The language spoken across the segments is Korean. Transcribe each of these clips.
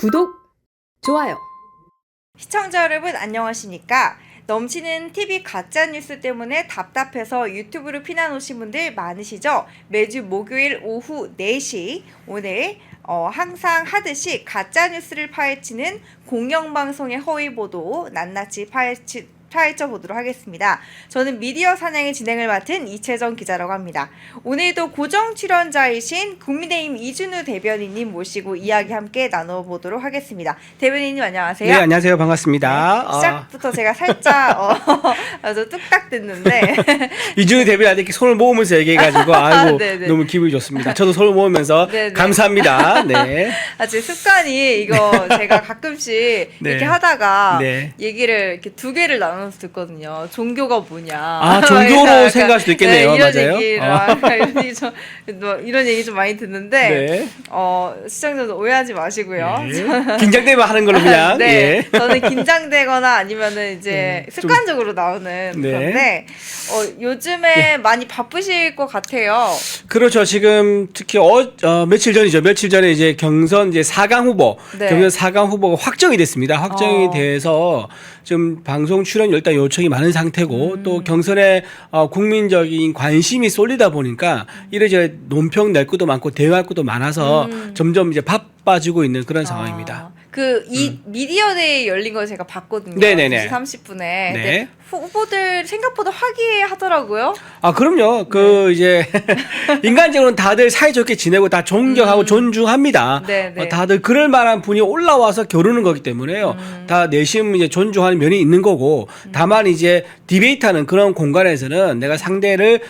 구독, 좋아요. 시청자 여러분 안녕하십니까? 넘치는 TV 가짜뉴스 때문에 답답해서 유튜브로 피난 오신 분들 많으시죠? 매주 목요일 오후 4시 오늘 항상 하듯이 가짜뉴스를 파헤치는 공영방송의 허위보도 낱낱이 파헤쳐 보도록 하겠습니다. 저는 미디어 사냥의 진행을 맡은 이채정 기자라고 합니다. 오늘도 고정 출연자이신 국민의힘 이준우 대변인님 모시고 이야기 함께 나눠보도록 하겠습니다. 대변인님 안녕하세요. 네, 안녕하세요. 반갑습니다. 네, 시작부터 제가 살짝 아주 뚝딱 듣는데 이준우 대변인한테 이렇게 손을 모으면서 얘기해가지고 아이고 너무 기분이 좋습니다. 저도 손을 모으면서 네네. 감사합니다. 네. 제 습관이 이거 제가 가끔씩 네. 이렇게 하다가 네. 얘기를 이렇게 두 개를 나눠서 듣거든요. 종교가 뭐냐. 아, 종교로 약간, 생각할 수도 있겠네요. 네, 이런 맞아요. 이런 얘기 좀 많이 듣는데 네. 시청자들 오해하지 마시고요. 네. 긴장되면 하는 걸로 그냥. 네, 예. 저는 긴장되거나 아니면은 이제 습관적으로 나오는 네. 건데 요즘에 많이 바쁘실 것 같아요. 그렇죠. 지금 특히 며칠 전이죠. 며칠 전에 이제 경선 이제 4강 후보, 네. 경선 4강 후보가 확정이 됐습니다. 확정이 돼서 지금 방송 출연 일단 요청이 많은 상태고 또 경선에 국민적인 관심이 쏠리다 보니까 이래저래 논평 낼 것도 많고 대화할 것도 많아서 점점 이제 바빠지고 있는 그런 상황입니다. 이 미디어데이 열린 거 제가 봤거든요. 네네네. 2시 30분에. 네. 근데 후보들 생각보다 화기애애하더라고요. 아, 그럼요. 이제 인간적으로는 다들 사이좋게 지내고 다 존경하고 존중합니다. 네네. 다들 그럴 만한 분이 올라와서 겨루는 거기 때문에요. 다 내심 이제 존중하는 면이 있는 거고 다만 이제 디베이트하는 그런 공간에서는 내가 상대를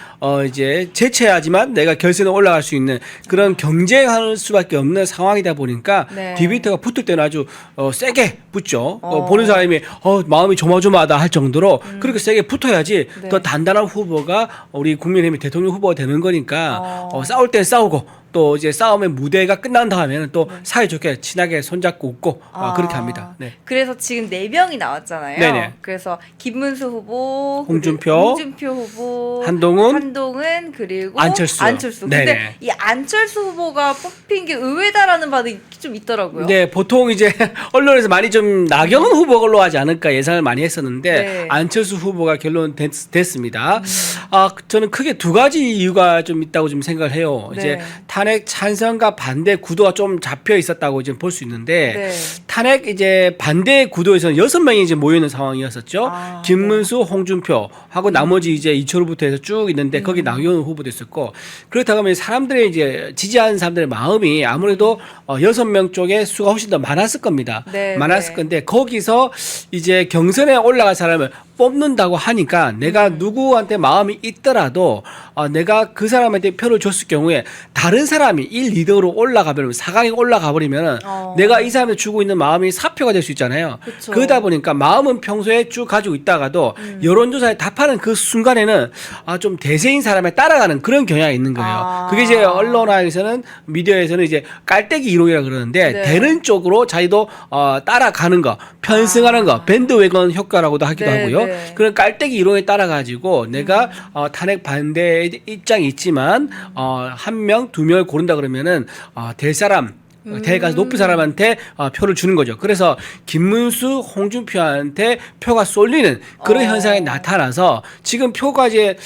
이제 제쳐야지만 내가 결선에 올라갈 수 있는 그런 경쟁할 수밖에 없는 상황이다 보니까 네. 디베이트가 붙을 때는 아주 세게 붙죠. 보는 사람이 마음이 조마조마하다 할 정도로 그렇게 세게 붙어야지 네. 더 단단한 후보가 우리 국민의힘 대통령 후보가 되는 거니까 싸울 땐 싸우고 또 이제 싸움의 무대가 끝난 다음에는 또 사이좋게 친하게 손잡고 웃고 그렇게 합니다. 네. 그래서 지금 4명이 나왔잖아요. 네네. 그래서 김문수 후보, 홍준표 후보, 한동훈, 그리고 안철수. 근데 네네. 이 안철수 후보가 뽑힌 게 의외다라는 바도 좀 있더라고요. 네, 보통 이제 언론에서 많이 좀 나경원 후보 걸로 하지 않을까 예상을 많이 했었는데 네. 안철수 후보가 결론 됐습니다. 저는 크게 두 가지 이유가 좀 있다고 좀 생각을 해요. 네. 이제 탄핵 찬성과 반대 구도가 좀 잡혀 있었다고 이제 볼 수 있는데 네. 탄핵 이제 반대 구도에서는 6명이 이제 모여 있는 상황이었었죠. 김문수, 홍준표 하고 나머지 이제 이철우부터 해서 쭉 있는데 거기 나경원 후보도 있었고 그렇다고 하면 사람들의 이제 지지하는 사람들의 마음이 아무래도 6명 쪽에 수가 훨씬 더 많았을 겁니다. 네, 많았을 네. 건데 거기서 이제 경선에 올라갈 사람을 뽑는다고 하니까 내가 누구한테 마음이 있더라도 내가 그 사람한테 표를 줬을 경우에 다른 사람이 이 리더로 올라가버리면 4강에 올라가 버리면 내가 이 사람한테 주고 있는 마음이 사표가 될 수 있잖아요. 그쵸. 그러다 보니까 마음은 평소에 쭉 가지고 있다가도 여론조사에 답하는 그 순간에는 좀 대세인 사람에 따라가는 그런 경향이 있는 거예요. 그게 이제 언론화에서는 미디어에서는 이제 깔때기 이론이라 그러는데 네. 되는 쪽으로 자기도 따라가는 거, 편승하는 거, 밴드웨건 효과라고도 하기도 네, 하고요. 네. 그런 깔때기 이론에 따라 가지고 내가 탄핵 반대 입장이 있지만 한 명, 두 명을 고른다 그러면은 될 사람 대가서 높은 사람한테 표를 주는 거죠. 그래서 김문수, 홍준표한테 표가 쏠리는 그런 현상이 나타나서 지금 표가 이제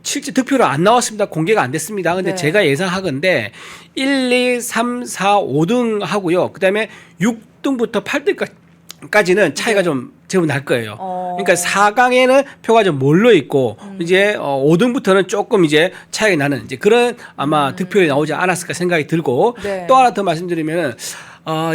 실제 득표로 안 나왔습니다. 공개가 안 됐습니다. 근데 네. 제가 예상하건대 1, 2, 3, 4, 5등 하고요. 그다음에 6등부터 8등까지는 차이가 좀 제법 날 거예요. 그러니까 4강에는 표가 좀 몰려 있고 이제 5등부터는 조금 이제 차이가 나는 이제 그런 아마 득표에 나오지 않았을까 생각이 들고 네. 또 하나 더 말씀드리면은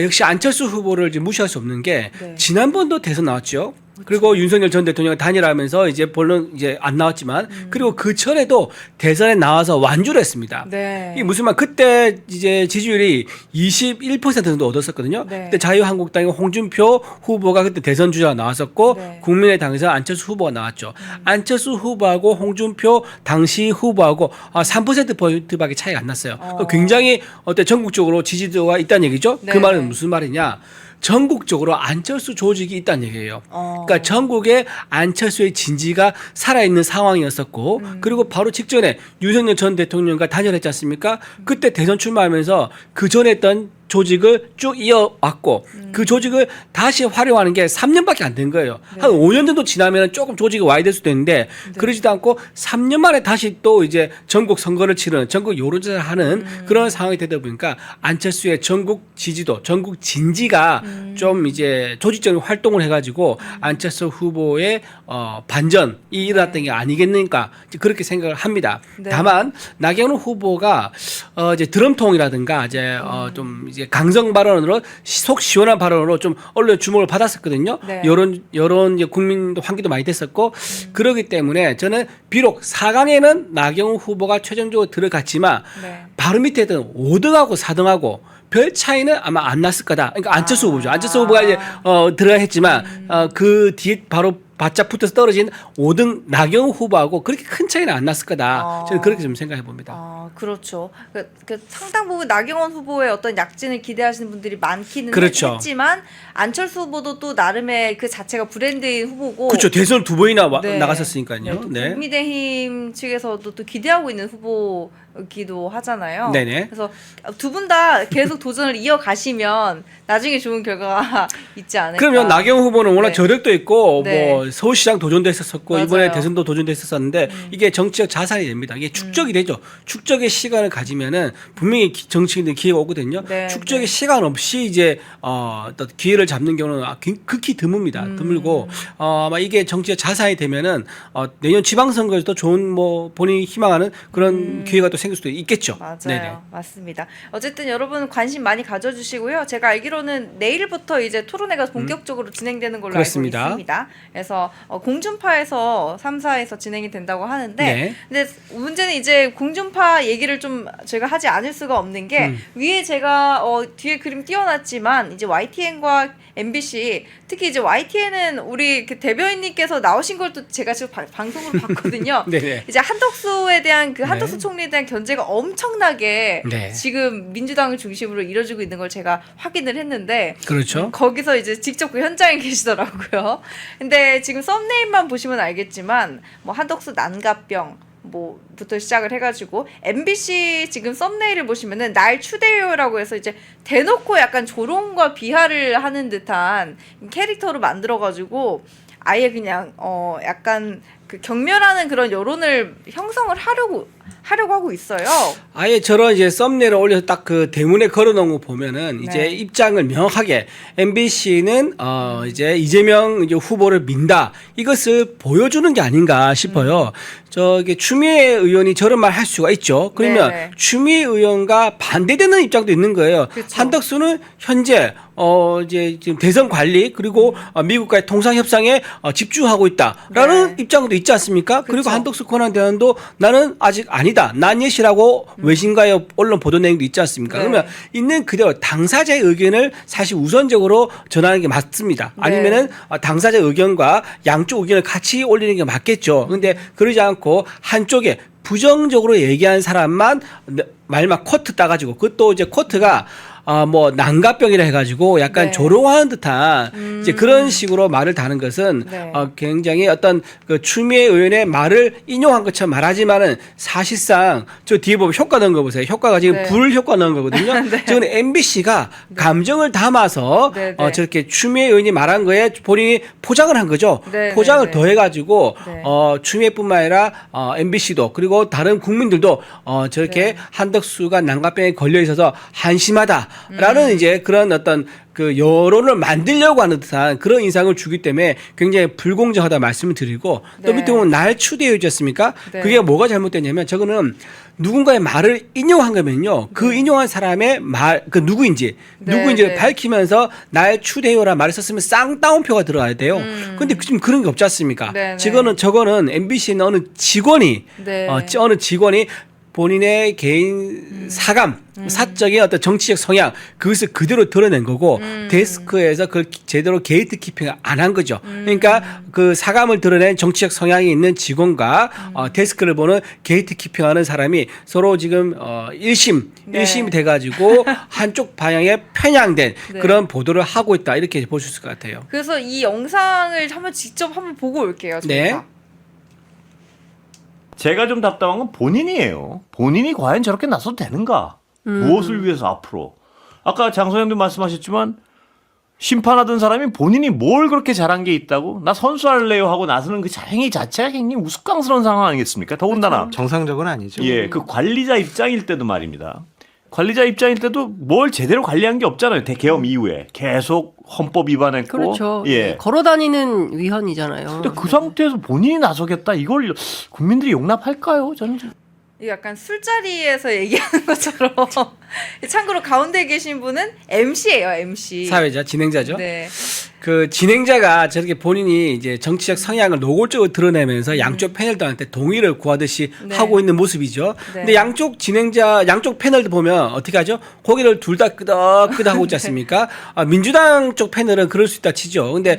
역시 안철수 후보를 이제 무시할 수 없는 게 네. 지난번도 대선 나왔죠. 그리고 윤석열 전 대통령이 단일화하면서 이제 물론 이제 안 나왔지만 그리고 그 전에도 대선에 나와서 완주를 했습니다. 네. 이게 무슨 말 그때 이제 지지율이 21% 정도 얻었었거든요. 네. 그때 자유한국당의 홍준표 후보가 그때 대선 주자가 나왔었고 네. 국민의당에서 안철수 후보가 나왔죠. 안철수 후보하고 홍준표 당시 후보하고 3%포인트밖에 차이가 안 났어요. 굉장히 전국적으로 지지도가 있다는 얘기죠. 네. 그 말은 무슨 말이냐? 전국적으로 안철수 조직이 있다는 얘기예요. 그러니까 전국에 안철수의 진지가 살아있는 상황이었었고 그리고 바로 직전에 윤석열 전 대통령과 단일했지 않습니까? 그때 대선 출마하면서 그 전에 했던 조직을 쭉 이어왔고 그 조직을 다시 활용하는 게 3년밖에 안 된 거예요. 네. 한 5년 정도 지나면 조금 조직이 와야 될 수도 있는데 그러지도 않고 3년 만에 다시 또 이제 전국 선거를 치르는 전국 여론조사를 하는 그런 상황이 되다 보니까 안철수의 전국 지지도, 전국 진지가 좀 이제 조직적인 활동을 해가지고 안철수 후보의 반전이 일어났던 게 아니겠는가 그렇게 생각을 합니다. 네. 다만 나경원 후보가 이제 드럼통이라든가 이제 좀 이제 강성 발언으로 속 시원한 발언으로 좀 언론 주목을 받았었거든요. 네. 여론 이제 국민도 환기도 많이 됐었고 그러기 때문에 저는 비록 4강에는 나경원 후보가 최종적으로 들어갔지만 네. 바로 밑에는 5등하고 4등하고 별 차이는 아마 안 났을 거다. 그러니까 안철수 후보죠. 안철수 후보가 이제 들어야 했지만 그 뒤에 바로 바짝 붙어서 떨어진 5등 나경원 후보하고 그렇게 큰 차이는 안 났을 거다. 저는 그렇게 좀 생각해 봅니다. 그렇죠. 그 상당 부분 나경원 후보의 어떤 약진을 기대하시는 분들이 많기는 그렇죠. 했지만 안철수 후보도 또 나름의 그 자체가 브랜드인 후보고. 그렇죠. 대선 2번이나 네. 나갔었으니까요. 네, 또 국민의힘 측에서도 또 기대하고 있는 후보기도 하잖아요. 네네. 그래서 두 분 다 계속 도전을 이어가시면 나중에 좋은 결과가 있지 않을까. 그러면 나경원 후보는 워낙 네. 저력도 있고 네. 뭐 서울시장 도전도 했었었고 맞아요. 이번에 대선도 도전도 했었었는데 이게 정치적 자산이 됩니다. 이게 축적이 되죠. 축적의 시간을 가지면은 분명히 정치인들 기회가 오거든요. 네, 축적의 네. 시간 없이 이제 어떤 기회를 잡는 경우는 극히 드뭅니다. 드물고 아마 이게 정치적 자산이 되면은 내년 지방선거에서도 좋은 뭐 본인이 희망하는 그런 기회가 또 생길 수도 있겠죠. 맞아요. 네네. 맞습니다. 어쨌든 여러분 관심 많이 가져주시고요. 제가 알기로는 내일부터 이제 토론회가 본격적으로 진행되는 걸로 그렇습니다. 알고 있습니다. 그래서 공중파에서 3사에서 진행이 된다고 하는데 네. 근데 문제는 이제 공중파 얘기를 좀 저희가 하지 않을 수가 없는 게 위에 제가 뒤에 그림 띄워놨지만 이제 YTN과 MBC 특히 이제 YTN은 우리 그 대변인님께서 나오신 걸 또 제가 지금 방송으로 봤거든요. 네네. 이제 한덕수에 대한 그 한덕수 네. 총리에 대한 견제가 엄청나게 네. 지금 민주당을 중심으로 이뤄지고 있는 걸 제가 확인을 했는데 그렇죠. 거기서 이제 직접 그 현장에 계시더라고요. 근데 지금 썸네일만 보시면 알겠지만 뭐 한덕수 난갑병 뭐부터 시작을 해가지고 MBC 지금 썸네일을 보시면은 날 추대요라고 해서 이제 대놓고 약간 조롱과 비하를 하는 듯한 캐릭터로 만들어가지고 아예 그냥 약간 그 경멸하는 그런 여론을 형성을 하려고 하고 있어요. 아예 저런 이제 썸네일을 올려서 딱 그 대문에 걸어놓은 거 보면은 이제 네. 입장을 명확하게 MBC는 이제 이재명 이제 후보를 민다 이것을 보여주는 게 아닌가 싶어요. 저기 추미애 의원이 저런 말 할 수가 있죠. 그러면 네. 추미애 의원과 반대되는 입장도 있는 거예요. 그쵸. 한덕수는 현재 이제 지금 대선 관리 그리고 미국과의 통상 협상에 집중하고 있다라는 네. 입장도 있지 않습니까? 그리고 그쵸. 한덕수 권한대행도 나는 아직 아니다. 난 예시라고 외신과의 언론 보도 내용도 있지 않습니까? 네. 그러면 있는 그대로 당사자의 의견을 사실 우선적으로 전하는 게 맞습니다. 네. 아니면은 당사자 의견과 양쪽 의견을 같이 올리는 게 맞겠죠. 근데 그러지 않고 한쪽에 부정적으로 얘기한 사람만 말만 코트 따가지고 그것도 이제 코트가 뭐 난가병이라 해가지고 약간 네. 조롱하는 듯한 이제 그런 식으로 말을 다는 것은 네. 굉장히 어떤 그 추미애 의원의 말을 인용한 것처럼 말하지만은 사실상 저 뒤에 보면 효과 넣은 거 보세요. 효과가 지금 네. 불 효과 넣은 거거든요. 네. 지금 MBC가 감정을 담아서 네, 네. 저렇게 추미애 의원이 말한 거에 본인이 포장을 한 거죠. 네, 포장을 네, 네. 더해가지고 네. 추미애뿐만 아니라 MBC도 그리고 다른 국민들도 저렇게 네. 한덕수가 난가병에 걸려 있어서 한심하다라는 이제 그런 어떤 그 여론을 만들려고 하는 듯한 그런 인상을 주기 때문에 굉장히 불공정하다 말씀을 드리고 또 네. 밑에 보면 날 추대요지 않습니까? 네. 그게 뭐가 잘못됐냐면 저거는 누군가의 말을 인용한 거면요. 그 인용한 사람의 말, 그 누구인지 네, 네. 밝히면서 날 추대요라 말을 썼으면 쌍따옴표가 들어가야 돼요. 근데 지금 그런 게 없지 않습니까? 네, 네. 저거는 MBC는 어느 직원이 네. 어느 직원이 본인의 개인 사감, 사적인 어떤 정치적 성향 그것을 그대로 드러낸 거고 데스크에서 그걸 제대로 게이트 키핑을 안 한 거죠. 그러니까 그 사감을 드러낸 정치적 성향이 있는 직원과 데스크를 보는 게이트 키핑하는 사람이 서로 지금 네. 일심이 돼가지고 한쪽 방향에 편향된 네. 그런 보도를 하고 있다 이렇게 볼 수 있을 것 같아요. 그래서 이 영상을 직접 한번 보고 올게요. 네. 저희가. 제가 좀 답답한 건 본인이에요. 본인이 과연 저렇게 나서도 되는가? 무엇을 위해서 앞으로? 아까 장소영도 말씀하셨지만 심판하던 사람이 본인이 뭘 그렇게 잘한 게 있다고 나 선수할래요 하고 나서는 그 행위 자체가 굉장히 우스꽝스러운 상황 아니겠습니까? 더군다나 정상적은 아니죠. 예, 그 관리자 입장일 때도 말입니다. 관리자 입장일 때도 뭘 제대로 관리한 게 없잖아요. 대개엄 이후에 계속 헌법 위반했고, 그렇죠. 예. 걸어다니는 위헌이잖아요. 근데 그 상태에서 본인이 나서겠다 이걸 국민들이 용납할까요? 저는 이게 약간 술자리에서 얘기하는 것처럼. 참고로 가운데 계신 분은 MC예요, MC. 사회자, 진행자죠. 네. 그 진행자가 저렇게 본인이 이제 정치적 성향을 노골적으로 드러내면서 양쪽 패널들한테 동의를 구하듯이 네. 하고 있는 모습이죠. 네. 근데 양쪽 진행자, 양쪽 패널들 보면 어떻게 하죠? 고개를 둘 다 끄덕끄덕 하고 있지 않습니까? 민주당 쪽 패널은 그럴 수 있다 치죠. 근데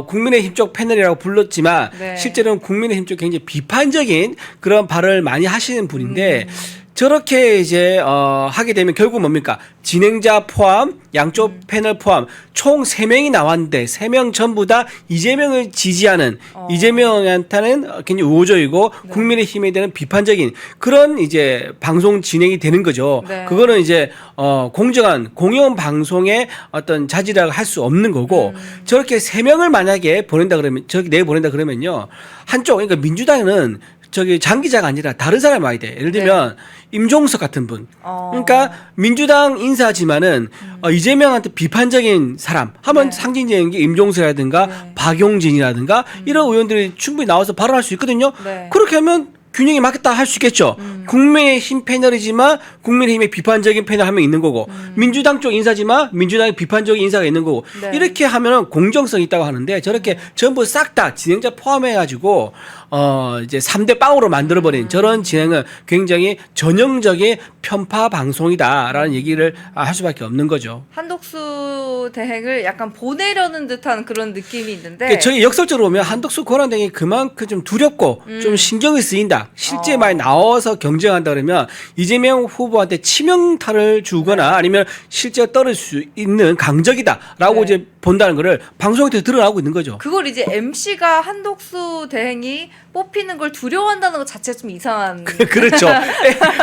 국민의힘 쪽 패널이라고 불렀지만 네. 실제로는 국민의힘 쪽 굉장히 비판적인 그런 발언을 많이 하시는 분인데 저렇게 이제 하게 되면 결국 뭡니까? 진행자 포함, 양쪽 패널 포함 총 3명이 나왔는데 3명 전부 다 이재명을 지지하는 이재명한테는 굉장히 우호적이고 네. 국민의힘에 대한 비판적인 그런 이제 방송 진행이 되는 거죠. 네. 그거는 이제 공정한 공영 방송의 어떤 자질이라고 할 수 없는 거고 저렇게 3명을 만약에 보낸다 그러면 저렇게 내보낸다 그러면요. 한쪽 그러니까 민주당은 저기 장기자가 아니라 다른 사람이 와야 돼. 예를 들면 임종석 같은 분. 그러니까 민주당 인사지만은 이재명한테 비판적인 사람 하면 네. 상징적인 게 임종석이라든가 네. 박용진이라든가 이런 의원들이 충분히 나와서 발언할 수 있거든요. 네. 그렇게 하면 균형이 맞겠다 할 수 있겠죠. 국민의힘 패널이지만 국민의힘의 비판적인 패널 한 명 있는 거고 민주당 쪽 인사지만 민주당의 비판적인 인사가 있는 거고 네. 이렇게 하면은 공정성이 있다고 하는데 저렇게 전부 싹 다 진행자 포함해 가지고 이제 3대 빵으로 만들어 버린 저런 진행은 굉장히 전형적인 편파 방송이다라는 얘기를 할 수밖에 없는 거죠. 한독수 대행을 약간 보내려는 듯한 그런 느낌이 있는데. 그러니까 저희 역설적으로 보면 한덕수 권한대행이 그만큼 좀 두렵고 좀 신경이 쓰인다. 실제 많이 나와서 경쟁한다 그러면 이재명 후보한테 치명타를 주거나 아니면 실제 떨어질 수 있는 강적이다라고 네. 이제 본다는 거를 방송에 드러나고 있는 거죠. 그걸 이제 MC가 한독수 대행이 뽑히는 걸 두려워한다는 것 자체가 좀 이상한. 그렇죠.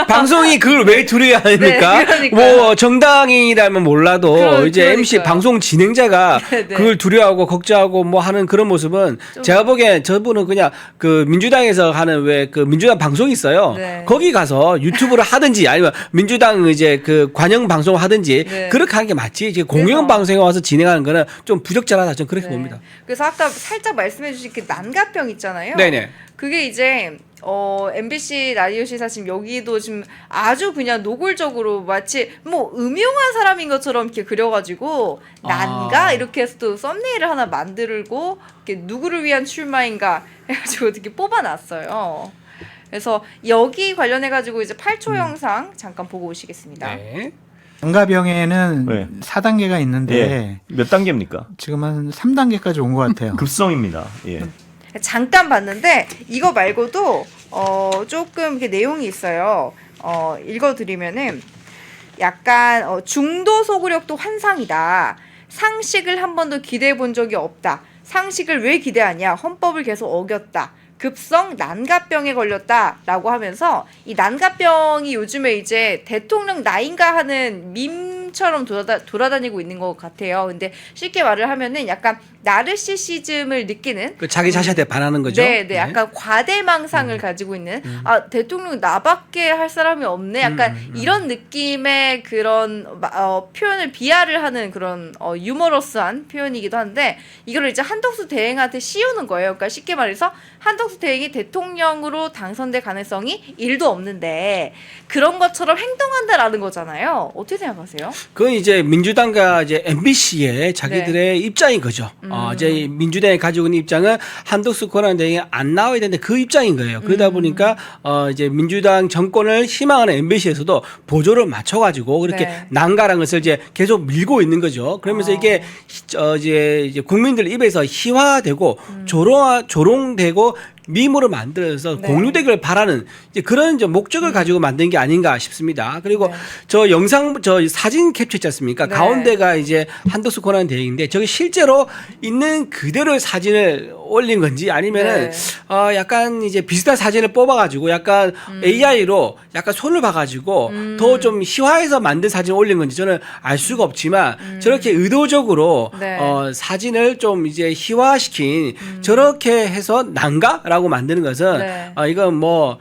방송이 그걸 왜 두려워야 합니까? 네, 그러니까요. 뭐 정당이라면 몰라도 이제 MC 그러니까요. 방송 진행자가 네, 네. 그걸 두려워하고 걱정하고 뭐 하는 그런 모습은 제가 보기엔 저분은 그냥 그 민주당에서 하는 왜 그 민주당 방송이 있어요. 네. 거기 가서 유튜브를 하든지 아니면 민주당 이제 그 관영 방송을 하든지 네. 그렇게 하는 게 맞지. 이제 그래서- 공영 방송에 와서 진행하는 거는 좀 부적절하다. 저는 그렇게 네. 봅니다. 그래서 아까 살짝 말씀해주신 그 난가병 있잖아요. 네네. 그게 이제 MBC 라디오 시사 지금 여기도 지금 아주 그냥 노골적으로 마치 뭐 음흉한 사람인 것처럼 이렇게 그려가지고 난가 이렇게 해서 또 썸네일을 하나 만들고 이렇게 누구를 위한 출마인가 해가지고 어떻게 뽑아놨어요. 그래서 여기 관련해가지고 이제 8초 영상 잠깐 보고 오시겠습니다. 네. 장가병에는 네. 4단계가 있는데 예. 몇 단계입니까? 지금 한 3단계까지 온 것 같아요. 급성입니다. 예. 잠깐 봤는데 이거 말고도 조금 이렇게 내용이 있어요. 읽어드리면은 약간 중도 소구력도 환상이다. 상식을 한 번도 기대해 본 적이 없다. 상식을 왜 기대하냐? 헌법을 계속 어겼다. 급성 난가병에 걸렸다라고 하면서 이 난가병이 요즘에 이제 대통령 나인가 하는 밈처럼 돌아다니고 있는 것 같아요. 근데 쉽게 말을 하면은 약간 나르시시즘을 느끼는 그 자기 자신한테 반하는 거죠. 네, 네, 약간 과대망상을 가지고 있는 대통령 나밖에 할 사람이 없네. 약간 이런 느낌의 그런 표현을 비하를 하는 그런 유머러스한 표현이기도 한데 이거를 이제 한덕수 대행한테 씌우는 거예요. 그러니까 쉽게 말해서 한덕수 대행이 대통령으로 당선될 가능성이 1도 없는데 그런 것처럼 행동한다라는 거잖아요. 어떻게 생각하세요? 그건 이제 민주당과 이제 MBC의 자기들의 입장인 거죠. 이제 민주당이 가지고 있는 입장은 한덕수 권한대행이 안 나와야 되는데 그 입장인 거예요. 그러다 보니까 이제 민주당 정권을 희망하는 MBC에서도 보조를 맞춰가지고 그렇게 네. 난가라는 것을 이제 계속 밀고 있는 거죠. 그러면서 이게 이제 국민들 입에서 희화되고 조롱되고 밈으로 만들어서 네. 공유되기를 바라는 이제 그런 이제 목적을 가지고 만든 게 아닌가 싶습니다. 그리고 네. 저 사진 캡처했지 않습니까? 네. 가운데가 이제 한덕수 권한 대행인데 저기 실제로 있는 그대로의 사진을 올린 건지 아니면은 네. 약간 이제 비슷한 사진을 뽑아가지고 약간 AI로 약간 손을 봐가지고 더 좀 희화해서 만든 사진을 올린 건지 저는 알 수가 없지만 저렇게 의도적으로 네. 사진을 좀 이제 희화시킨 저렇게 해서 난가라고 만드는 것은 네. 이건 뭐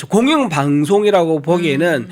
공영 방송이라고 보기에는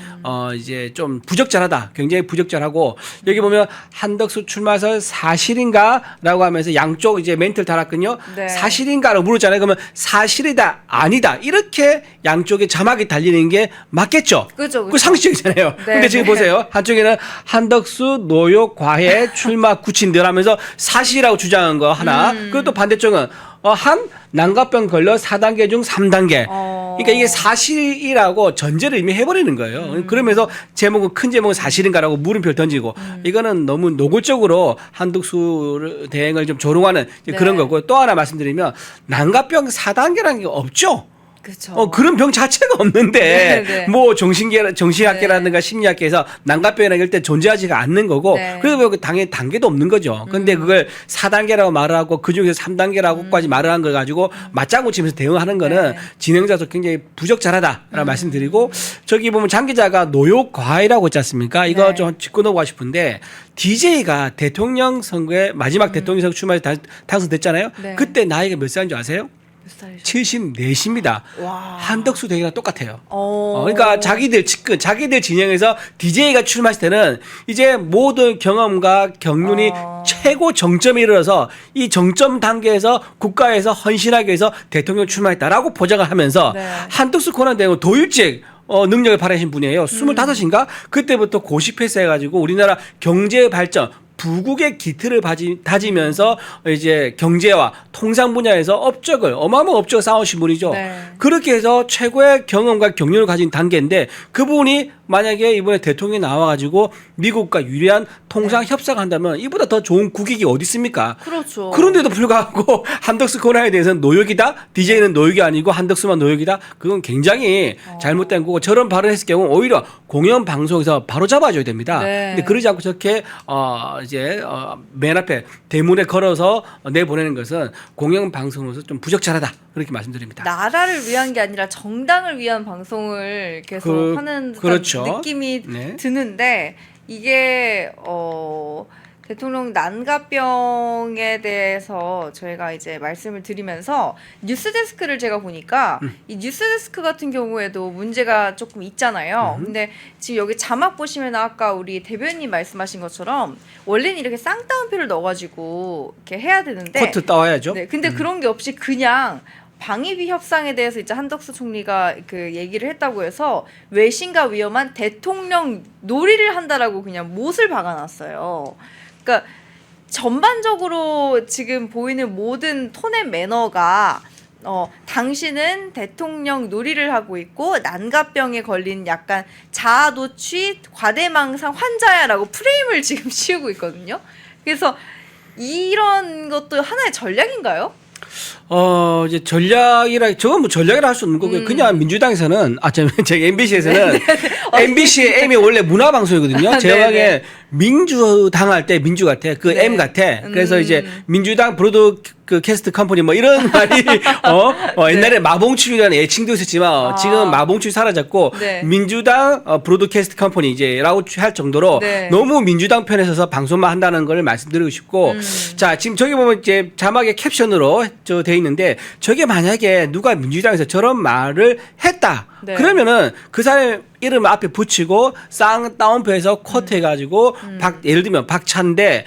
이제 좀 부적절하다. 굉장히 부적절하고 여기 보면 한덕수 출마설 사실인가라고 하면서 양쪽 이제 멘트를 달았거든요. 네. 사실인가라고 물었잖아요. 그러면 사실이다, 아니다 이렇게 양쪽에 자막이 달리는 게 맞겠죠. 그죠, 그 상식적이잖아요. 네, 근데 지금 네. 보세요. 한쪽에는 한덕수 노욕 과외 출마 구친들 하면서 사실이라고 주장한 거 하나. 그리고 또 반대쪽은 한 난가병 걸려 4단계 중 3단계. 그러니까 이게 사실이라고 전제를 이미 해버리는 거예요. 그러면서 제목은 큰 제목은 사실인가라고 물음표를 던지고 이거는 너무 노골적으로 한덕수 대행을 좀 조롱하는 네. 그런 거고 또 하나 말씀드리면 난가병 4단계라는 게 없죠. 그렇죠. 그런 병 자체가 없는데 네, 네. 뭐 정신학계라든가 심리학계에서 난가병이라는 게 일단 존재하지가 않는 거고 네. 그래서 뭐 당연히 단계도 없는 거죠. 근데 그걸 4단계라고 말을 하고 그중에서 3단계라고까지 말을 한 걸 가지고 맞장구 치면서 대응하는 거는 네. 진행자도 굉장히 부적절하다라는 말씀드리고 저기 보면 장 기자가 노욕 과외라고 했지 않습니까? 이거 네. 좀 짚고 넘어가고 싶은데 DJ가 대통령 선거에 마지막 대통령 선거 출마해서 당선됐잖아요. 네. 그때 나이가 몇 살인 줄 아세요? 몇 살이죠? 74입니다. 와. 한덕수 대회랑 똑같아요. 어. 그러니까 자기들 진영에서 DJ가 출마했을 때는 이제 모든 경험과 경륜이 최고 정점에 이르러서 이 정점 단계에서 국가에서 헌신하기 위해서 대통령 출마했다라고 포장을 하면서 네. 한덕수 코난 대행은 더 일찍 능력을 발휘하신 분이에요. 25인가? 그때부터 고시패스 해가지고 우리나라 경제 발전 부국의 기틀을 다지면서 이제 경제와 통상 분야에서 어마어마한 업적을 쌓으신 분이죠. 네. 그렇게 해서 최고의 경험과 경륜을 가진 단계인데 그분이 만약에 이번에 대통령이 나와가지고 미국과 유리한 통상 협상을 한다면 이보다 더 좋은 국익이 어디 있습니까? 그렇죠. 그런데도 불구하고 한덕수 코너에 대해서는 노역이다. DJ는 노역이 아니고 한덕수만 노역이다. 그건 굉장히 잘못된 거고 저런 발언을 했을 경우 오히려 공영 방송에서 바로 잡아줘야 됩니다. 네. 근데 그러지 않고 저렇게 맨 앞에 대문에 걸어서 내보내는 것은 공영 방송으로서 좀 부적절하다. 그렇게 말씀드립니다. 나라를 위한 게 아니라 정당을 위한 방송을 계속 하는 듯한 그렇죠. 느낌이 네. 드는데 이게 대통령 난가병에 대해서 저희가 이제 말씀을 드리면서 뉴스데스크를 제가 보니까 이 뉴스데스크 같은 경우에도 문제가 조금 있잖아요. 근데 지금 여기 자막 보시면 아까 우리 대변인 말씀하신 것처럼 원래는 이렇게 쌍따옴표를 넣어가지고 이렇게 해야 되는데 코트 따와야죠. 네, 근데 그런 게 없이 그냥 방위비 협상에 대해서 이제 한덕수 총리가 그 얘기를 했다고 해서 외신과 위험한 대통령 놀이를 한다라고 그냥 못을 박아놨어요. 그러니까 전반적으로 지금 보이는 모든 톤의 매너가 당신은 대통령 놀이를 하고 있고 난가병에 걸린 약간 자아도취 과대망상 환자야라고 프레임을 지금 씌우고 있거든요. 그래서 이런 것도 하나의 전략인가요? 이제 저건 뭐 전략이라 할 수 없는 거고요. 그냥 민주당에서는, 저기 MBC에서는, MBC의 M이 원래 문화방송이거든요. 제가 네네. 보기에 민주당 할 때 민주 같아. 그 네. M 같아. 그래서 이제 민주당 브로드캐스트 컴퍼니 뭐 이런 말이, 옛날에 마봉출이라는 애칭도 있었지만, 지금 마봉출이 사라졌고, 네. 민주당 브로드캐스트 컴퍼니 이제라고 할 정도로 네. 너무 민주당 편에 서서 방송만 한다는 걸 말씀드리고 싶고, 자, 지금 저기 보면 이제 자막에 캡션으로 돼 있는데 저게 만약에 누가 민주당에서 저런 말을 했다. 네. 그러면은 그 사람 이름 앞에 붙이고 쌍따옴표에서 코트 해가지고 예를 들면 박찬대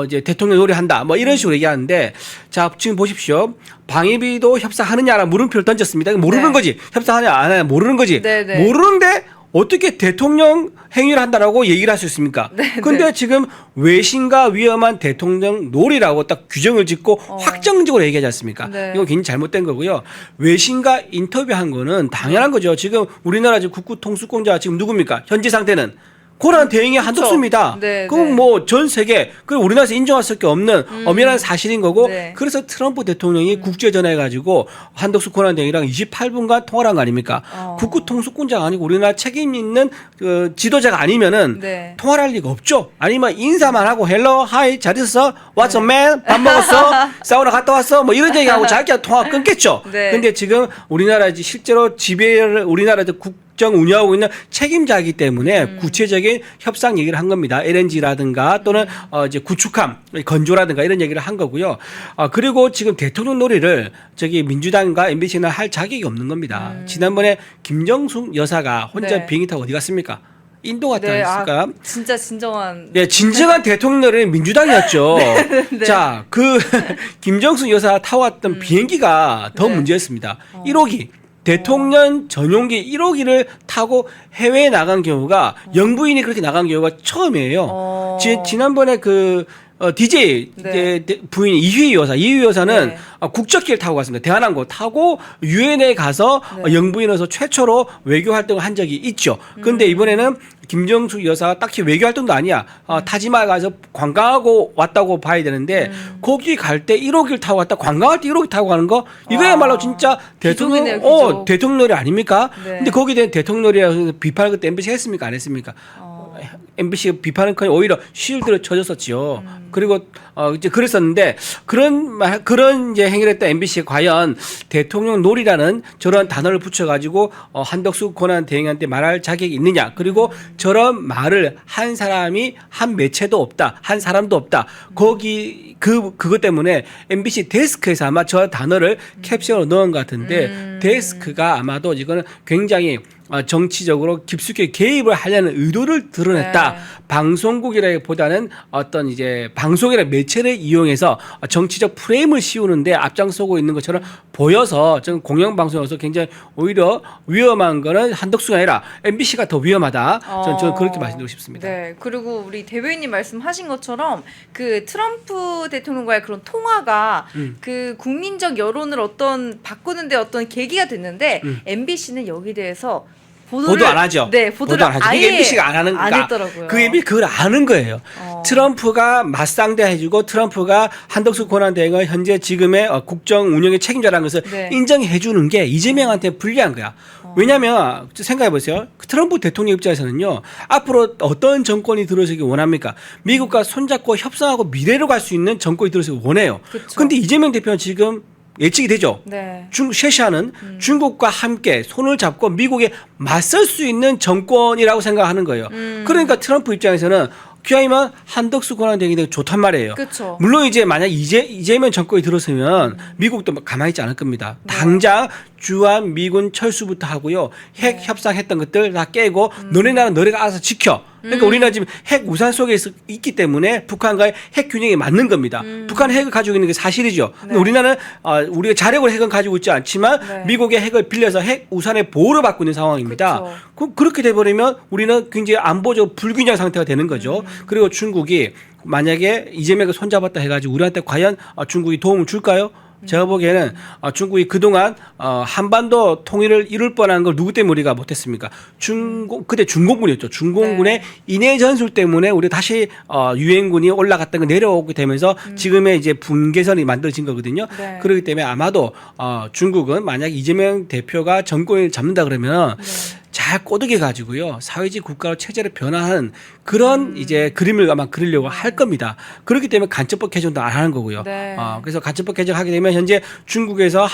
이제 대통령 놀이한다 뭐 이런 식으로 얘기하는데 자 지금 보십시오. 방위비도 협상하느냐라 물음표를 던졌습니다. 모르는 네. 거지. 협상하냐 안 하냐 모르는 거지. 네, 네. 모르는데 어떻게 대통령 행위를 한다라고 얘기를 할 수 있습니까? 근데 지금 외신과 위험한 대통령 놀이라고 딱 규정을 짓고 확정적으로 얘기하지 않습니까? 네. 이건 굉장히 잘못된 거고요. 외신과 인터뷰한 거는 당연한 거죠. 지금 우리나라 지금 국구 통수권자 지금 누굽니까? 현재 상태는 고난 대행이 한덕수입니다. 네, 그럼 네. 뭐 전 세계 그리고 우리나라에서 인정할 수밖에 없는 엄연한 사실인 거고 네. 그래서 트럼프 대통령이 국제 전화해가지고 한덕수 고난 대행이랑 28분간 통화를 한 거 아닙니까? 국구 통수권자가 아니고 우리나라 책임 있는 그 지도자가 아니면은 네. 통화를 할 리가 없죠. 아니면 인사만 하고 헬로 하이 잘 있었어? What's up man? 밥 먹었어? 사우나 갔다 왔어? 뭐 이런 얘기하고 자기가 통화 끊겠죠. 네. 근데 지금 우리나라 이제 실제로 지배를 우리나라 국정 운영하고 있는 책임자이기 때문에 구체적인 협상 얘기를 한 겁니다. LNG라든가 또는 이제 구축함, 건조라든가 이런 얘기를 한 거고요. 그리고 지금 대통령 놀이를 저기 민주당과 MBC는 할 자격이 없는 겁니다. 지난번에 김정숙 여사가 혼자 네. 비행기 타고 어디 갔습니까? 인도 갔다 네, 왔을까? 진짜 진정한. 네, 진정한 대통령은 민주당이었죠. 네. 자, 그 김정숙 여사 타왔던 비행기가 더 네. 문제였습니다. 1호기. 대통령 전용기 1호기를 타고 해외에 나간 경우가 영부인이 그렇게 나간 경우가 처음이에요. 지난번에 그 DJ 네. 부인 이휘 여사는 네. 국적기를 타고 갔습니다. 대한항공 타고 유엔에 가서 네. 영부인으로서 최초로 외교 활동을 한 적이 있죠. 그런데 이번에는 김정숙 여사가 딱히 외교 활동도 아니야. 타지말 가서 관광하고 왔다고 봐야 되는데 거기 갈 때 1호기를 타고 갔다 관광할 때 1호기 타고 가는 거 이거야말로 진짜 기종이네요, 기종. 대통령이 아닙니까? 네. 근데 거기에 대한 대통령이라서 비판을 그때 MBC 했습니까? 안 했습니까? MBC가 비판은 거의 오히려 쉴드를 쳐줬었지요. 그리고 이제 그랬었는데 그런 이제 행위를 했던 MBC가 과연 대통령 놀이라는 저런 단어를 붙여가지고 한덕수 권한 대행한테 말할 자격이 있느냐? 그리고 저런 말을 한 사람이 한 매체도 없다, 한 사람도 없다. 거기 그것 때문에 MBC 데스크에서 아마 저 단어를 캡션으로 넣은 것 같은데 데스크가 아마도 이거는 굉장히 정치적으로 깊숙이 개입을 하려는 의도를 드러냈다. 네. 방송국이라기보다는 어떤 이제 방송이라는 매체를 이용해서 정치적 프레임을 씌우는데 앞장서고 있는 것처럼 보여서 저는 공영방송에서 굉장히 오히려 위험한 거는 한덕수가 아니라 MBC가 더 위험하다. 저는 그렇게 말씀드리고 싶습니다. 네. 그리고 우리 대변인님 말씀하신 것처럼 그 트럼프 대통령과의 그런 통화가 그 국민적 여론을 바꾸는데 어떤 계기가 됐는데 MBC는 여기 대해서 보도 안 하죠. 네, 보도를 보도 안 하죠. 아예 그게 MBC가 안 하는 안 거니까. 했더라고요. 그 MBC 그걸 아는 거예요. 트럼프가 맞상대해주고 트럼프가 한덕수 권한대행을 현재 지금의 국정 운영의 책임자라는 것을 네. 인정해 주는 게 이재명한테 불리한 거야. 왜냐하면 생각해 보세요. 트럼프 대통령 입장에서는요. 앞으로 어떤 정권이 들어서기 원합니까? 미국과 손잡고 협상하고 미래로 갈 수 있는 정권이 들어서기 원해요. 그런데 이재명 대표는 지금 예측이 되죠. 네. 셰시아는 중국과 함께 손을 잡고 미국에 맞설 수 있는 정권이라고 생각하는 거예요. 그러니까 트럼프 입장에서는 귀하이면 한덕수 권한대행이 되게 좋단 말이에요. 그쵸. 물론 이제 만약 이재명 정권이 들어서면 미국도 가만히 있지 않을 겁니다. 당장 주한 미군 철수부터 하고요. 핵 협상했던 것들 다 깨고 너네 나라 너네가 알아서 지켜. 그러니까 우리나라 지금 핵 우산 속에 있기 때문에 북한과의 핵 균형이 맞는 겁니다. 북한 핵을 가지고 있는 게 사실이죠. 근데 우리나라는 우리가 자력으로 핵은 가지고 있지 않지만 네. 미국의 핵을 빌려서 핵 우산의 보호를 받고 있는 상황입니다. 그렇게 돼버리면 우리는 굉장히 안보적 불균형 상태가 되는 거죠. 그리고 중국이 만약에 이재명을 손잡았다 해가지고 우리한테 과연 중국이 도움을 줄까요? 제가 보기에는 중국이 그동안 한반도 통일을 이룰 뻔한 걸 누구 때문에 우리가 못했습니까? 그때 중공군이었죠. 중공군의 인해 전술 때문에 우리 다시 유엔군이 올라갔던 거 내려오게 되면서 지금의 이제 분계선이 만들어진 거거든요. 네. 그렇기 때문에 아마도 중국은 만약 이재명 대표가 정권을 잡는다 그러면 잘 꼬드겨 가지고요 사회주의 국가로 체제를 변화하는 그런 이제 그림을 아마 그리려고 할 겁니다. 그렇기 때문에 간첩법 개정도 안 하는 거고요. 네. 그래서 간첩법 개정하게 되면 현재 중국에서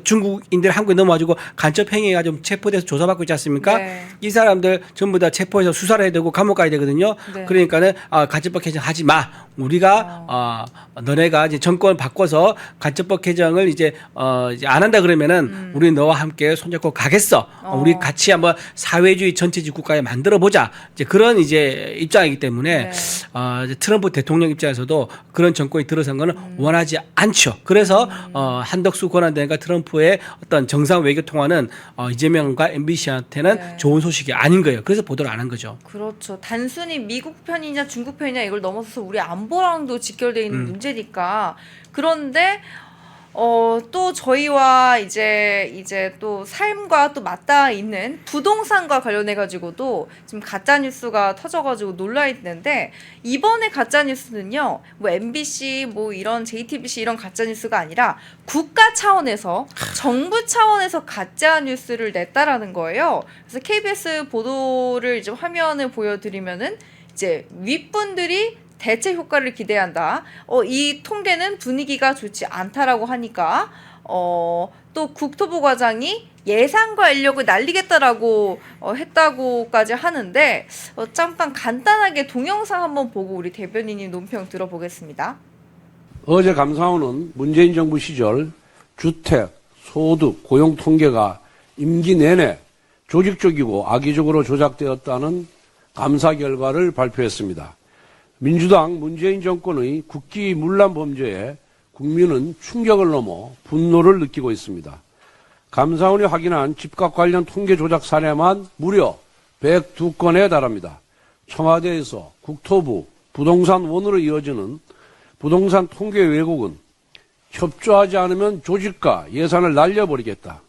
중국인들 한국에 넘어와가지고 간첩 행위가 좀 체포돼서 조사받고 있지 않습니까? 네. 이 사람들 전부 다 체포해서 수사를 해야 되고 감옥 가야 되거든요. 네. 그러니까는 간첩법 개정하지 마. 우리가 너네가 이제 정권을 바꿔서 간첩법 개정을 이제 안 한다 그러면은 우리 너와 함께 손잡고 가겠어. 우리 같이 한번 사회주의 전체주의 국가에 만들어 보자. 이제 그런 이제 입장이기 때문에 이제 트럼프 대통령 입장에서도 그런 정권이 들어선 거는 원하지 않죠. 그래서 한덕수 권한대행과 트럼프의 어떤 정상 외교 통화는 이재명과 MBC한테는 좋은 소식이 아닌 거예요. 그래서 보도를 안 한 거죠. 그렇죠. 단순히 미국 편이냐 중국 편이냐 이걸 넘어서서 우리 안보랑도 직결되어 있는 문제니까. 그런데 또 저희와 이제 또 삶과 또 맞닿아 있는 부동산과 관련해 가지고도 지금 가짜 뉴스가 터져 가지고 놀라 있는데, 이번에 가짜 뉴스는요. 뭐 MBC 뭐 이런 JTBC 이런 가짜 뉴스가 아니라 국가 차원에서 정부 차원에서 가짜 뉴스를 냈다라는 거예요. 그래서 KBS 보도를 이제 화면을 보여 드리면은 이제 윗분들이 대체 효과를 기대한다. 이 통계는 분위기가 좋지 않다라고 하니까 또 국토부 과장이 예산과 인력을 날리겠다라고 했다고까지 하는데, 잠깐 간단하게 동영상 한번 보고 우리 대변인님 논평 들어보겠습니다. 어제 감사원은 문재인 정부 시절 주택, 소득, 고용 통계가 임기 내내 조직적이고 악의적으로 조작되었다는 감사 결과를 발표했습니다. 민주당 문재인 정권의 국기 문란 범죄에 국민은 충격을 넘어 분노를 느끼고 있습니다. 감사원이 확인한 집값 관련 통계 조작 사례만 무려 102건에 달합니다. 청와대에서 국토부, 부동산원으로 이어지는 부동산 통계 왜곡은 협조하지 않으면 조직과 예산을 날려버리겠다.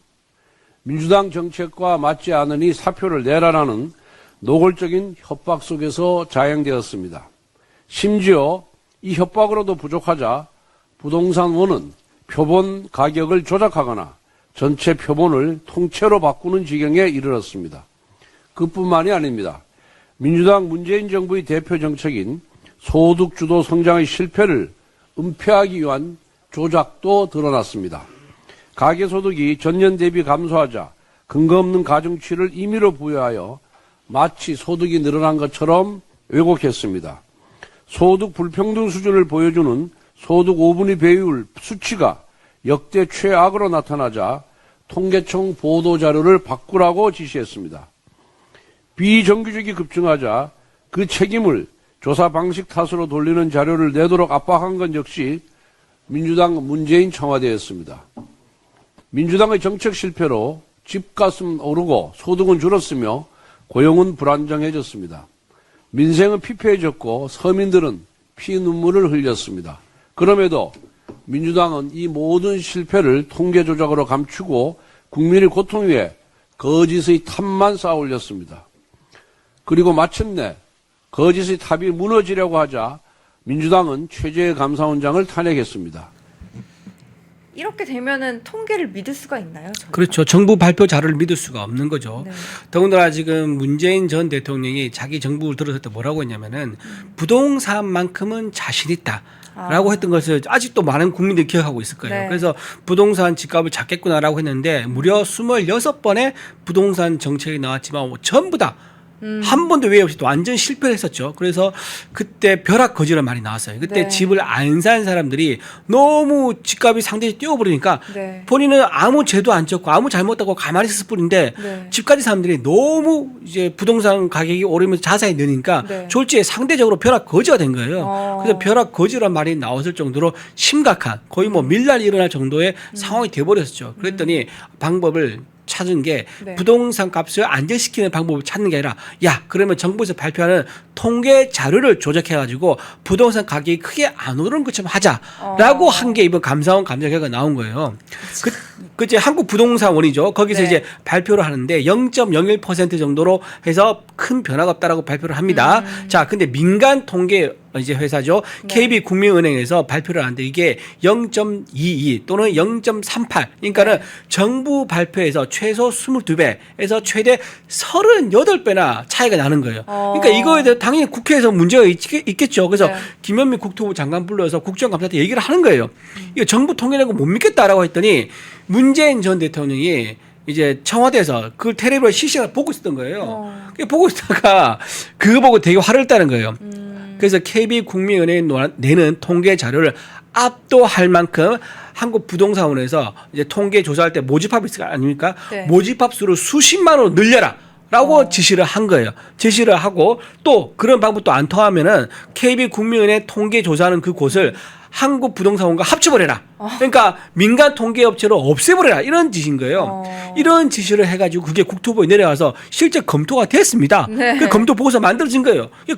민주당 정책과 맞지 않으니 사표를 내라라는 노골적인 협박 속에서 자행되었습니다. 심지어 이 협박으로도 부족하자 부동산원은 표본 가격을 조작하거나 전체 표본을 통째로 바꾸는 지경에 이르렀습니다. 그뿐만이 아닙니다. 민주당 문재인 정부의 대표 정책인 소득 주도 성장의 실패를 은폐하기 위한 조작도 드러났습니다. 가계소득이 전년 대비 감소하자 근거 없는 가중치를 임의로 부여하여 마치 소득이 늘어난 것처럼 왜곡했습니다. 소득 불평등 수준을 보여주는 소득 5분위 배율 수치가 역대 최악으로 나타나자 통계청 보도자료를 바꾸라고 지시했습니다. 비정규직이 급증하자 그 책임을 조사 방식 탓으로 돌리는 자료를 내도록 압박한 건 역시 민주당 문재인 청와대였습니다. 민주당의 정책 실패로 집값은 오르고 소득은 줄었으며 고용은 불안정해졌습니다. 민생은 피폐해졌고 서민들은 피눈물을 흘렸습니다. 그럼에도 민주당은 이 모든 실패를 통계 조작으로 감추고 국민의 고통 위에 거짓의 탑만 쌓아 올렸습니다. 그리고 마침내 거짓의 탑이 무너지려고 하자 민주당은 최재해 감사원장을 탄핵했습니다. 이렇게 되면은 통계를 믿을 수가 있나요? 저희가? 그렇죠. 정부 발표 자료를 믿을 수가 없는 거죠. 네. 더군다나 지금 문재인 전 대통령이 자기 정부를 들어설 때 뭐라고 했냐면은 부동산만큼은 자신 있다. 라고 했던 것을 아직도 많은 국민들이 기억하고 있을 거예요. 네. 그래서 부동산 집값을 잡겠구나라고 했는데 무려 26번의 부동산 정책이 나왔지만 전부 다 한 번도 외에 없이 또 완전 실패를 했었죠. 그래서 그때 벼락 거지란 말이 나왔어요. 그때 네. 집을 안 산 사람들이 너무 집값이 상대적으로 뛰어버리니까 네. 본인은 아무 죄도 안 졌고 아무 잘못하고 가만히 있었을 뿐인데 네. 집까지 사람들이 너무 이제 부동산 가격이 오르면서 자산이 느니까 네. 졸지에 상대적으로 벼락 거지가 된 거예요. 그래서 벼락 거지란 말이 나왔을 정도로 심각한 거의 뭐 밀란이 일어날 정도의 상황이 돼버렸었죠. 그랬더니 방법을 찾은 게 네. 부동산 값을 안정시키는 방법을 찾는 게 아니라 야 그러면 정부에서 발표하는 통계 자료를 조작해가지고 부동산 가격이 크게 안 오르는 것처럼 하자라고 한 게 이번 감사원 감사 결과가 나온 거예요. 그 이제 한국부동산원이죠. 거기서 네. 이제 발표를 하는데 0.01% 정도로 해서 큰 변화가 없다라고 발표를 합니다. 자, 근데 민간 통계 이제 회사죠. 네. KB국민은행에서 발표를 하는데 이게 0.22 또는 0.38. 그러니까는 네. 정부 발표에서 최소 22배에서 최대 38배나 차이가 나는 거예요. 그러니까 이거에 대해 당연히 국회에서 문제가 있겠죠. 그래서 네. 김현미 국토부 장관 불러서 국정감사한테 얘기를 하는 거예요. 이거 정부 통계라는 거 못 믿겠다라고 했더니 문재인 전 대통령이 이제 청와대에서 그 텔레비전 실시간을 보고 있었던 거예요. 보고 있다가 그거 보고 되게 화를 냈다는 거예요. 그래서 KB국민은행이 내는 통계 자료를 압도할 만큼 한국부동산원에서 이제 통계 조사할 때 모집합 있을 거 아닙니까? 네. 모집합 수를 수십만으로 늘려라. 라고 지시를 한 거예요. 지시를 하고 또 그런 방법도 안 통하면은 KB국민은행 통계 조사하는 그 곳을 한국부동산원과 합쳐버려라. 그러니까 민간 통계업체로 없애버려라. 이런 짓인 거예요. 이런 지시를 해가지고 그게 국토부에 내려가서 실제 검토가 됐습니다. 네. 그 검토 보고서 만들어진 거예요. 이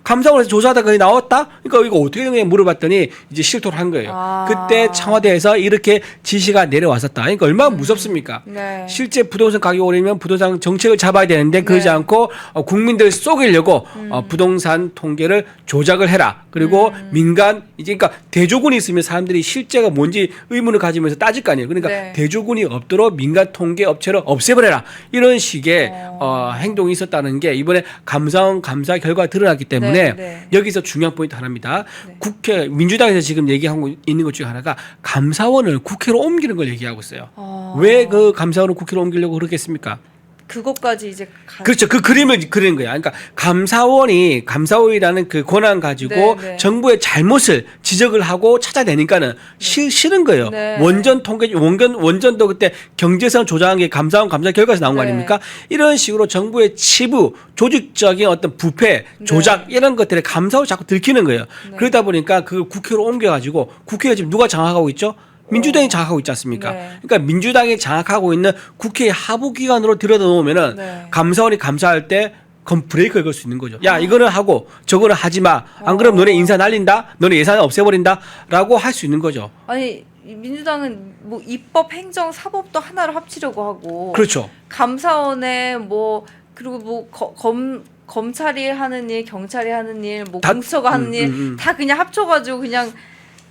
감사원에서 조사하다가 거기 나왔다? 그러니까 이거 어떻게 된 거냐 물어봤더니 이제 실토를 한 거예요. 그때 청와대에서 이렇게 지시가 내려왔었다. 그러니까 얼마나 무섭습니까? 네. 실제 부동산 가격이 오르면 부동산 정책을 잡아야 되는데 그러지 네. 않고 국민들을 속이려고 부동산 통계를 조작을 해라. 그리고 민간 이제 그러니까 대조군이 있으면 사람들이 실제가 뭔지 의문을 가지면서 따질 거 아니에요. 그러니까 네. 대조군이 없도록 민간 통계 업체를 없애버려라. 이런 식의 행동이 있었다는 게 이번에 감사원 감사 결과가 드러났기 때문에 네, 네. 여기서 중요한 포인트 하나입니다. 국회 민주당에서 지금 얘기하고 있는 것 중에 하나가 감사원을 국회로 옮기는 걸 얘기하고 있어요. 왜 그 감사원을 국회로 옮기려고 그러겠습니까? 그것까지 이제 그렇죠. 그 그림을 그리는 거야. 그러니까 감사원이라는 그 권한 가지고 네, 네. 정부의 잘못을 지적을 하고 찾아내니까는 싫은 거예요. 네. 원전도 그때 경제성 조작한 게 감사원 감사 결과에서 나온 거 네. 아닙니까? 이런 식으로 정부의 치부, 조직적인 어떤 부패, 조작 이런 것들에 감사원을 자꾸 들키는 거예요. 그러다 보니까 그 국회로 옮겨가지고 국회가 지금 누가 장악하고 있죠? 민주당이 장악하고 있지 않습니까? 네. 그러니까 민주당이 장악하고 있는 국회의 하부기관으로 들여다놓으면은 네. 감사원이 감사할 때 그럼 브레이크를 걸 수 있는 거죠. 야, 이거는 하고 저거는 하지 마. 안 그러면 너네 인사 날린다. 너네 예산 없애버린다. 라고 할 수 있는 거죠. 아니 민주당은 뭐 입법, 행정, 사법도 하나로 합치려고 하고 그렇죠. 감사원에 뭐 그리고 뭐 검찰이 하는 일, 경찰이 하는 일, 뭐 다- 공수처가 하는 일 다 그냥 합쳐가지고 그냥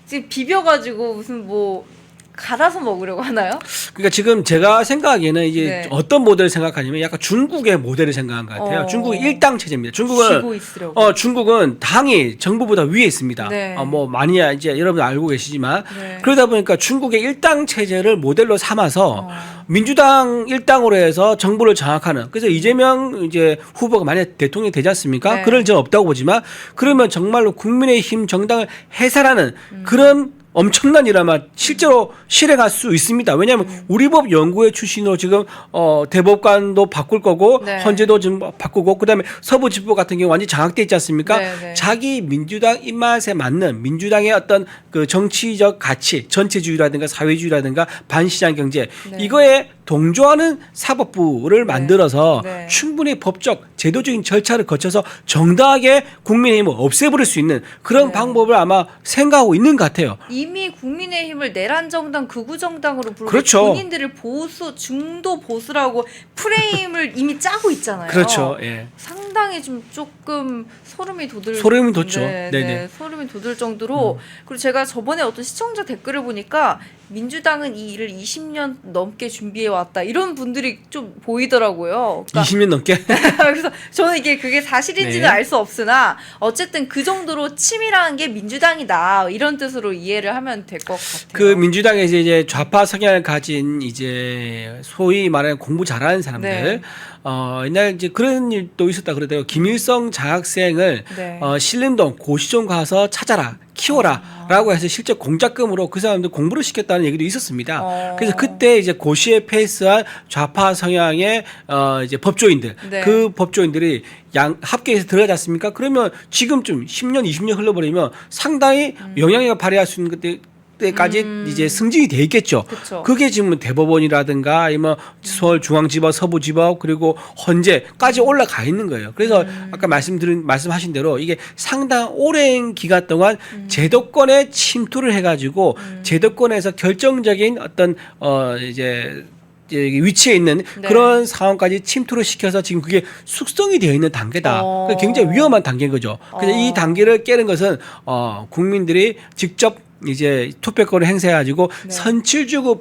지금 비벼가지고 무슨 뭐 갈아서 먹으려고 하나요? 그러니까 지금 제가 생각하기에는 이제 네. 어떤 모델을 생각하냐면 약간 중국의 모델을 생각한 것 같아요. 중국은 일당 체제입니다. 쥐고 있으려고. 중국은 당이 정부보다 위에 있습니다. 네. 뭐 많이 이제 여러분 알고 계시지만 네. 그러다 보니까 중국의 일당 체제를 모델로 삼아서 민주당 일당으로 해서 정부를 장악하는. 그래서 이재명 이제 후보가 만약 대통령이 되지 않습니까? 네. 그럴 점 없다고 보지만 그러면 정말로 국민의힘 정당을 해산하는 그런 엄청난 일 아마 실제로 실행할 수 있습니다. 왜냐하면 우리 법 연구회 출신으로 지금 대법관도 바꿀 거고 네. 헌재도 지금 바꾸고 그다음에 서부지법 같은 경우 완전히 장악돼 있지 않습니까? 네, 네. 자기 민주당 입맛에 맞는 민주당의 어떤 그 정치적 가치, 전체주의라든가 사회주의라든가 반시장 경제 네. 이거에 동조하는 사법부를 만들어서 네. 충분히 법적, 제도적인 절차를 거쳐서 정당하게 국민의힘을 없애버릴 수 있는 그런 네. 방법을 아마 생각하고 있는 것 같아요. 이미 국민의힘을 내란 정당, 극우 정당으로 부르고 그렇죠. 본인들을 보수, 중도 보수라고 프레임을 이미 짜고 있잖아요. 그렇죠. 예. 상당히 좀 조금 소름이 돋죠. 네, 네네. 네, 소름이 돋을 정도로 그리고 제가 저번에 어떤 시청자 댓글을 보니까 민주당은 이 일을 20년 넘게 준비해 왔다 이런 분들이 좀 보이더라고요. 그러니까 20년 넘게. 그래서 저는 이게 그게 사실인지는 네. 알 수 없으나 어쨌든 그 정도로 치밀한 게 민주당이다 이런 뜻으로 이해를 하면 될 것 같아요. 그 민주당에서 이제 좌파 성향을 가진 이제 소위 말하는 공부 잘하는 사람들, 네. 옛날 이제 그런 일도 있었다 그러더라고요. 김일성 장학생을 네. 신림동 고시촌 가서 찾아라. 키워라라고 해서 실제 공작금으로 그 사람들 공부를 시켰다는 얘기도 있었습니다. 그래서 그때 이제 고시에 페이스한 좌파 성향의 이제 법조인들, 네. 그 법조인들이 합계해서 들어가지 않습니까? 그러면 지금쯤 10년, 20년 흘러버리면 상당히 영향력을 발휘할 수 있는 것들. 때까지 이제 승진이 돼 있겠죠. 그쵸. 그게 지금 대법원이라든가 아니면 서울중앙지법, 서부지법 그리고 헌재까지 올라가 있는 거예요. 그래서 아까 말씀하신 대로 이게 상당 오랜 기간 동안 제도권에 침투를 해가지고 제도권에서 결정적인 어떤 이제 위치에 있는 네. 그런 상황까지 침투를 시켜서 지금 그게 숙성이 되어 있는 단계다. 그러니까 굉장히 위험한 단계인 거죠. 그래서 이 단계를 깨는 것은 국민들이 직접 이제 투표권을 행사해가지고 네. 선출직을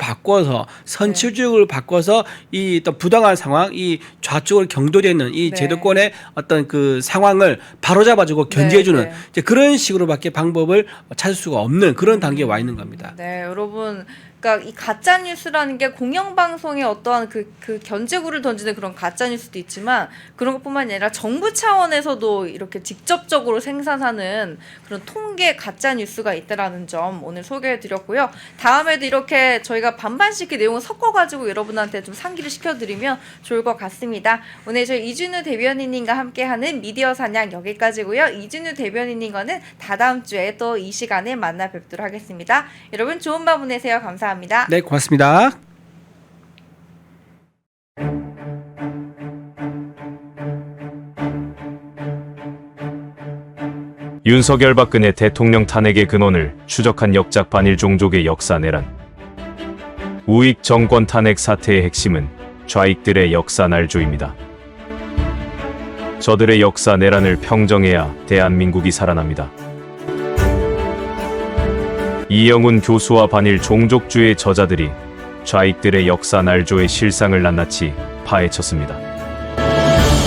바꿔서 이 또 부당한 상황, 이 좌측으로 경도되는 이 네. 제도권의 어떤 그 상황을 바로잡아주고 견제해주는 네. 이제 그런 식으로밖에 방법을 찾을 수가 없는 그런 단계에 와 있는 겁니다. 네, 여러분 그러니까 이 가짜 뉴스라는 게 공영방송의 어떠한 그 견제구를 던지는 그런 가짜 뉴스도 있지만 그런 것뿐만 아니라 정부 차원에서도 이렇게 직접적으로 생산하는 그런 통계 가짜 뉴스가 있다라는 점 오늘 소개해드렸고요. 다음에도 이렇게 저희가 반반씩 그 내용을 섞어가지고 여러분한테 좀 상기를 시켜드리면 좋을 것 같습니다. 오늘 저희 이준우 대변인님과 함께하는 미디어 사냥 여기까지고요. 이준우 대변인님과는 다다음 주에 또 이 시간에 만나 뵙도록 하겠습니다. 여러분 좋은 밤 보내세요. 감사합니다. 네, 고맙습니다. 윤석열 박근혜 대통령 탄핵의 근원을 추적한 역작 반일 종족의 역사 내란. 우익 정권 탄핵 사태의 핵심은 좌익들의 역사 날조입니다. 저들의 역사 내란을 평정해야 대한민국이 살아납니다. 이영훈 교수와 반일 종족주의 저자들이 좌익들의 역사 날조의 실상을 낱낱이 파헤쳤습니다.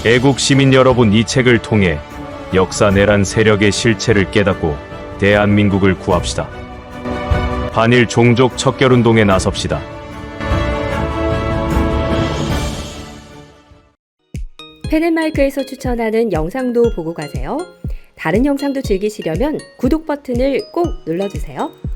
애국 시민 여러분, 이 책을 통해 역사 내란 세력의 실체를 깨닫고 대한민국을 구합시다. 반일 종족 척결운동에 나섭시다. 펜앤마이크에서 추천하는 영상도 보고 가세요. 다른 영상도 즐기시려면 구독 버튼을 꼭 눌러주세요.